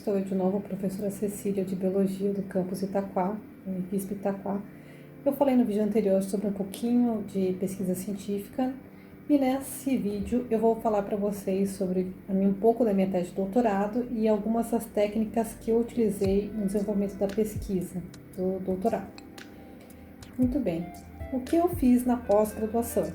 estou eu de novo, a professora Cecília de Biologia do campus Itaquá, IFSP Itaquá. Eu falei no vídeo anterior sobre um pouquinho de pesquisa científica e nesse vídeo eu vou falar para vocês sobre um pouco da minha tese de doutorado e algumas das técnicas que eu utilizei no desenvolvimento da pesquisa do doutorado. Muito bem, o que eu fiz na pós-graduação?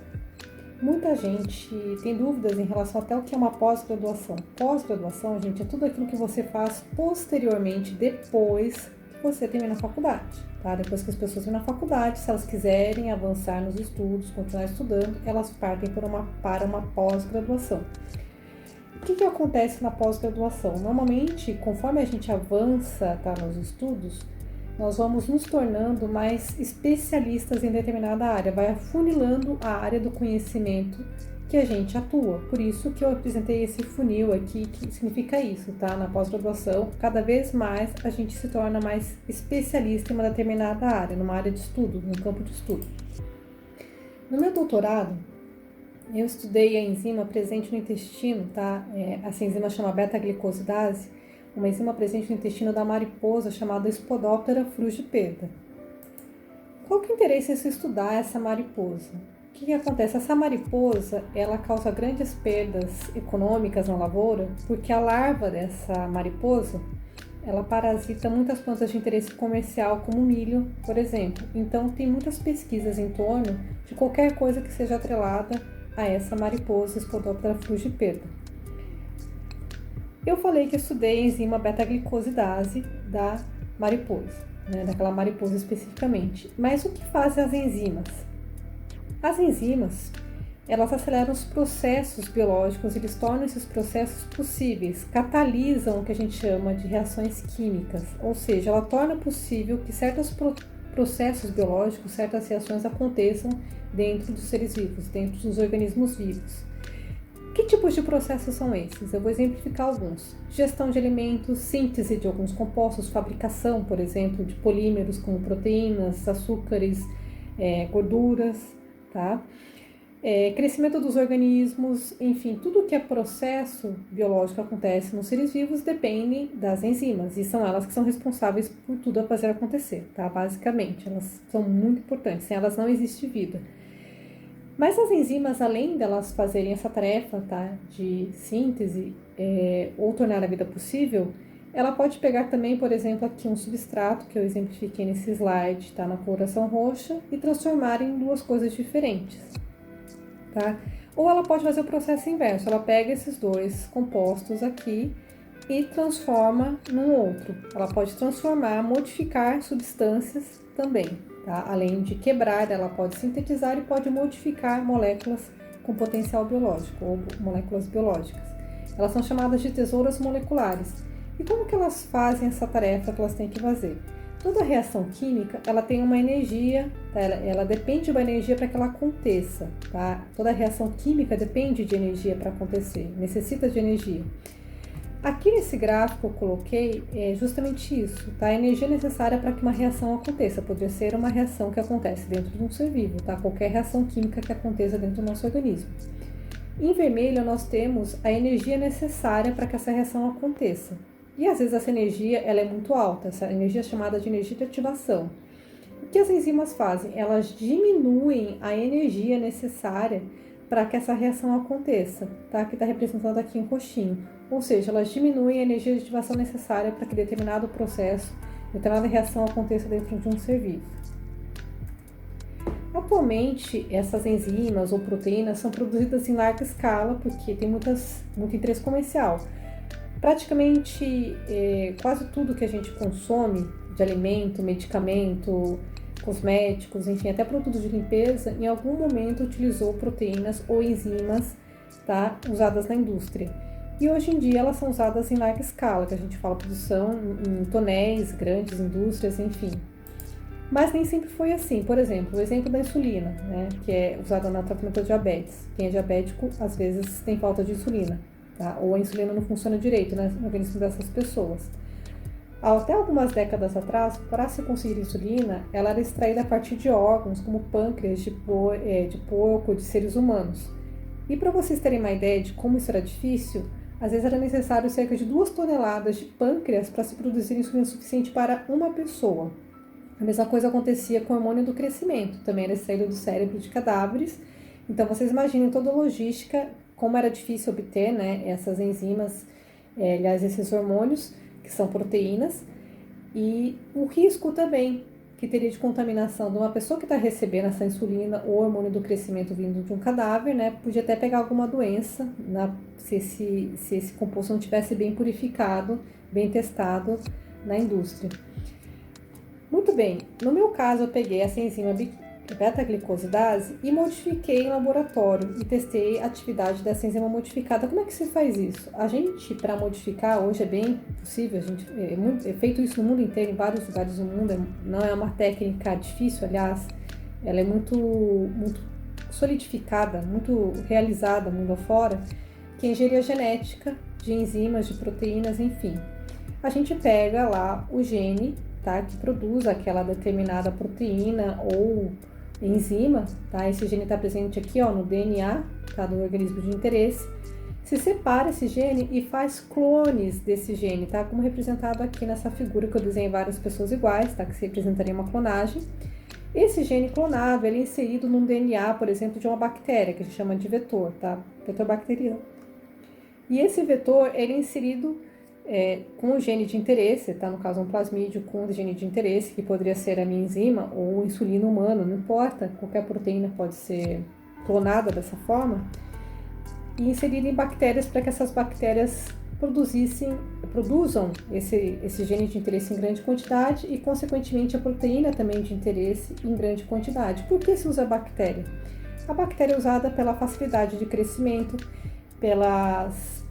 Muita gente tem dúvidas em relação até o que é uma pós-graduação. Pós-graduação, gente, é tudo aquilo que você faz posteriormente, depois que você termina a faculdade, tá? Depois que as pessoas terminam a faculdade, se elas quiserem avançar nos estudos, continuar estudando, elas partem para uma pós-graduação. O que acontece na pós-graduação? Normalmente, conforme a gente avança, tá, nos estudos, nós vamos nos tornando mais especialistas em determinada área, vai afunilando a área do conhecimento que a gente atua. Por isso que eu apresentei esse funil aqui, que significa isso, tá? Na pós-graduação, cada vez mais a gente se torna mais especialista em uma determinada área, numa área de estudo, num campo de estudo. No meu doutorado, eu estudei a enzima presente no intestino, tá? Essa enzima chama beta-glicosidase, uma enzima presente no intestino da mariposa chamada Spodoptera frugipeda. Qual que é o interesse em se estudar essa mariposa? O que acontece? Essa mariposa, ela causa grandes perdas econômicas na lavoura, porque a larva dessa mariposa, ela parasita muitas plantas de interesse comercial, como milho, por exemplo. Então, tem muitas pesquisas em torno de qualquer coisa que seja atrelada a essa mariposa Spodoptera frugipeda. Eu falei que eu estudei a enzima beta-glicosidase da mariposa, né, daquela mariposa especificamente. Mas o que fazem as enzimas? As enzimas, elas aceleram os processos biológicos, eles tornam esses processos possíveis, catalisam o que a gente chama de reações químicas, ou seja, ela torna possível que certos processos biológicos, certas reações aconteçam dentro dos seres vivos, dentro dos organismos vivos. Que tipos de processos são esses? Eu vou exemplificar alguns. Gestão de alimentos, síntese de alguns compostos, fabricação, por exemplo, de polímeros como proteínas, açúcares, gorduras, tá? Crescimento dos organismos, enfim, tudo que é processo biológico acontece nos seres vivos depende das enzimas e são elas que são responsáveis por tudo a fazer acontecer, tá? Basicamente, elas são muito importantes, sem elas não existe vida. Mas as enzimas, além delas fazerem essa tarefa, tá, de síntese ou tornar a vida possível, ela pode pegar também, por exemplo, aqui um substrato que eu exemplifiquei nesse slide, tá, na coloração roxa, e transformar em duas coisas diferentes, tá? Ou ela pode fazer o processo inverso, ela pega esses dois compostos aqui e transforma num outro. Ela pode transformar, modificar substâncias também. Tá? Além de quebrar, ela pode sintetizar e pode modificar moléculas com potencial biológico ou moléculas biológicas. Elas são chamadas de tesouras moleculares. E como que elas fazem essa tarefa que elas têm que fazer? Toda reação química, ela tem uma energia, tá? ela depende de uma energia para que ela aconteça. Tá? Toda reação química depende de energia para acontecer, necessita de energia. Aqui nesse gráfico eu coloquei justamente isso, tá? A energia necessária para que uma reação aconteça. Poderia ser uma reação que acontece dentro de um ser vivo, tá? Qualquer reação química que aconteça dentro do nosso organismo. Em vermelho nós temos a energia necessária para que essa reação aconteça. E às vezes essa energia ela é muito alta, essa energia é chamada de energia de ativação. O que as enzimas fazem? Elas diminuem a energia necessária para que essa reação aconteça, tá? Que está representado aqui em roxinho. Ou seja, elas diminuem a energia de ativação necessária para que determinado processo, determinada reação aconteça dentro de um ser vivo. Atualmente, essas enzimas ou proteínas são produzidas em larga escala porque tem muito interesse comercial. Praticamente quase tudo que a gente consome de alimento, medicamento, cosméticos, enfim, até produtos de limpeza, em algum momento utilizou proteínas ou enzimas, tá, usadas na indústria. E hoje em dia elas são usadas em larga escala, que a gente fala produção em tonéis, grandes indústrias, enfim. Mas nem sempre foi assim. Por exemplo, o exemplo da insulina, né, que é usada no tratamento da diabetes. Quem é diabético, às vezes, tem falta de insulina, tá? Ou a insulina não funciona direito, né, no organismo dessas pessoas. Até algumas décadas atrás, para se conseguir insulina, ela era extraída a partir de órgãos como pâncreas de porco, de seres humanos. E para vocês terem uma ideia de como isso era difícil, às vezes era necessário cerca de 2 toneladas de pâncreas para se produzir insulina suficiente para uma pessoa. A mesma coisa acontecia com o hormônio do crescimento, também era extraído do cérebro de cadáveres. Então vocês imaginem toda a logística, como era difícil obter, né, essas enzimas, aliás, esses hormônios, que são proteínas, e o risco também que teria de contaminação de uma pessoa que está recebendo essa insulina ou hormônio do crescimento vindo de um cadáver, né, podia até pegar alguma doença, se esse composto não tivesse bem purificado, bem testado na indústria. Muito bem, no meu caso eu peguei essa enzima beta-glicosidase e modifiquei em laboratório e testei a atividade dessa enzima modificada. Como é que se faz isso? A gente, para modificar, hoje é bem possível, é feito isso no mundo inteiro, em vários lugares do mundo, não é uma técnica difícil, aliás, ela é muito solidificada, muito realizada mundo afora, que é a engenharia genética de enzimas, de proteínas, enfim. A gente pega lá o gene, tá, que produz aquela determinada proteína ou enzima, tá? Esse gene está presente aqui, ó, no DNA, tá, do organismo de interesse. Se separa esse gene e faz clones desse gene, tá? Como representado aqui nessa figura que eu desenhei várias pessoas iguais, tá? Que se representaria uma clonagem. Esse gene clonado, ele é inserido num DNA, por exemplo, de uma bactéria, que a gente chama de vetor, tá? Vetor bacteriano. E esse vetor, ele é inserido com o gene de interesse, tá? No caso um plasmídio com o gene de interesse, que poderia ser a minha enzima ou insulina humana, não importa, qualquer proteína pode ser clonada dessa forma, e inserida em bactérias para que essas bactérias produzam esse gene de interesse em grande quantidade e, consequentemente, a proteína também de interesse em grande quantidade. Por que se usa a bactéria? A bactéria é usada pela facilidade de crescimento, pelas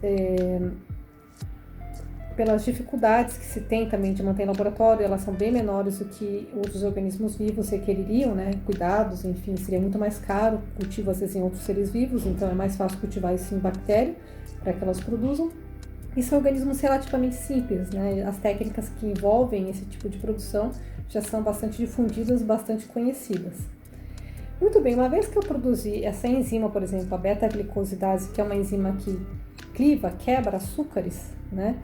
dificuldades que se tem também de manter em laboratório, elas são bem menores do que outros organismos vivos requereriam, né? Cuidados, enfim, seria muito mais caro, cultivo às vezes em outros seres vivos, então é mais fácil cultivar isso em bactéria, para que elas produzam. E são organismos relativamente simples, né? As técnicas que envolvem esse tipo de produção já são bastante difundidas, bastante conhecidas. Muito bem, uma vez que eu produzi essa enzima, por exemplo, a beta-glicosidase, que é uma enzima que quebra açúcares, né?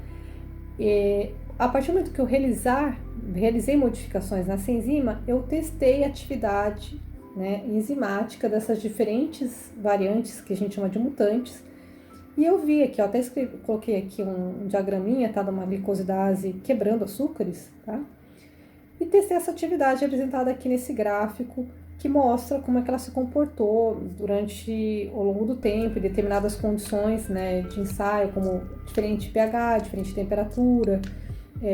A partir do momento que eu realizei modificações nessa enzima, eu testei a atividade, né, enzimática dessas diferentes variantes que a gente chama de mutantes. E eu vi aqui, ó, até coloquei aqui um diagraminha, tá, de uma glicosidase quebrando açúcares, tá? E testei essa atividade representada aqui nesse gráfico, que mostra como é que ela se comportou ao longo do tempo, em determinadas condições, né, de ensaio, como diferente pH, diferente temperatura,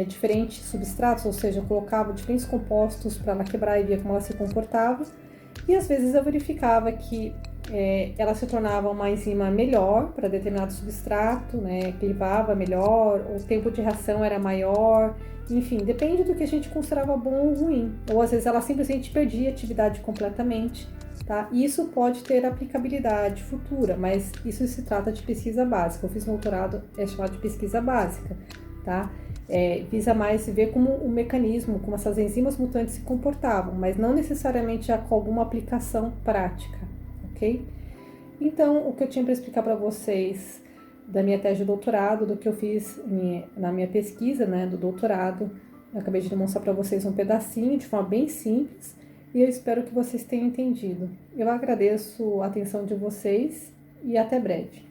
diferentes substratos, ou seja, eu colocava diferentes compostos para ela quebrar e via como ela se comportava. E às vezes eu verificava que ela se tornava uma enzima melhor para determinado substrato, né, clivava melhor, o tempo de reação era maior. Enfim, depende do que a gente considerava bom ou ruim. Ou às vezes ela simplesmente perdia a atividade completamente, tá? E isso pode ter aplicabilidade futura, mas isso se trata de pesquisa básica. Eu fiz doutorado, é chamado de pesquisa básica, tá? Visa mais ver como o mecanismo, como essas enzimas mutantes se comportavam, mas não necessariamente já com alguma aplicação prática, ok? Então, o que eu tinha para explicar para vocês da minha tese de doutorado, do que eu fiz na minha pesquisa, né, do doutorado. Eu acabei de demonstrar para vocês um pedacinho, de forma bem simples, e eu espero que vocês tenham entendido. Eu agradeço a atenção de vocês e até breve.